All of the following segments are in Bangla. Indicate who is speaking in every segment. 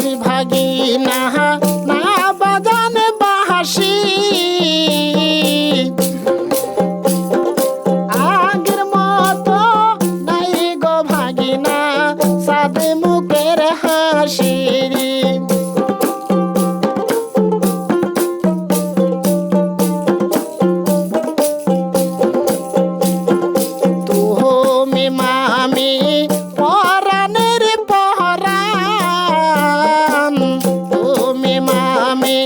Speaker 1: তুই ভাগিনা না বাজান বাঁশি আগের মতো নাই গো ভাগিনা সাদে মুখের হাসি তুমি মামি পরাণের পরাণ তুমি মামি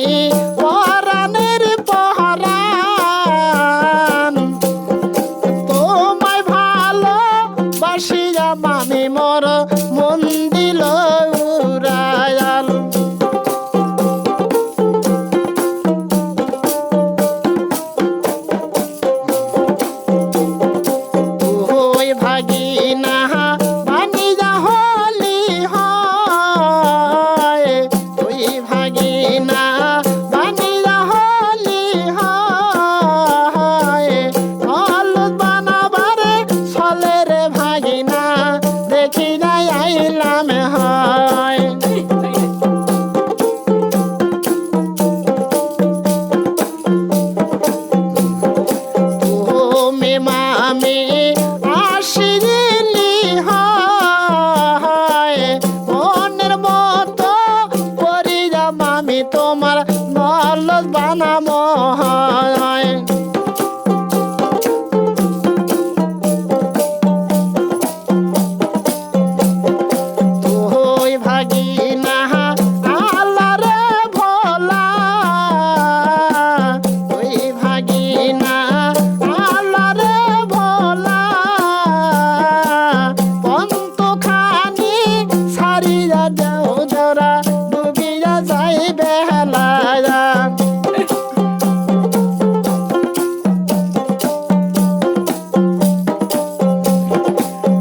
Speaker 1: পরাণের পরাণ তোমায় ভালো বাসিয়া মামি মোর মন দিল উড়ায়াল তুই ভাগিনা বানিয়া হলি হয় তুই ভাগিনা বানিয়া হলি হয় হলুদ বানাবারে ছলে রে ভাগিনা দেখি যাই আইলাম হয় তুমি মামি আসিলি হয় মনের মতো করিয়া মামি তোমার নলদ বানামো হয় তুই ভাগিনা আল্লাহ রে ভোলা তুই ভাগিনা আল্লাহ রে ভোলা পন্ত খানি ছাড়িয়া যাও জরা ডুবিয়া যাই বেলা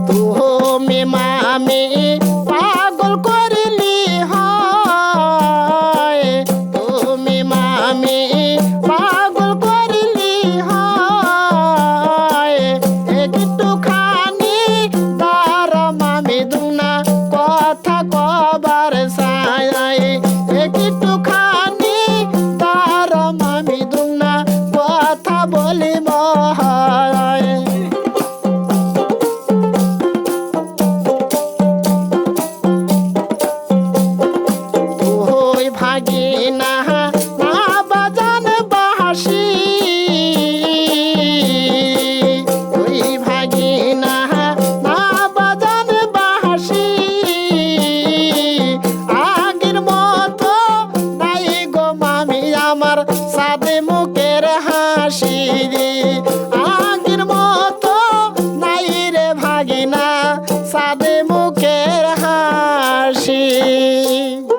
Speaker 1: তুমি মামি পাগল করিলি হয় তুমি মামি পাগল করিলি হয় একটু খানি তার মামি দুনা কথা কবার সাই একটু খানি তার মামি দুনা কথা বলিব হয় তুই ভাগিনা না বাজান বাঁশি তুই ভাগিনা না বাজান বাঁশি আগের মতো নাই গো মামি আমার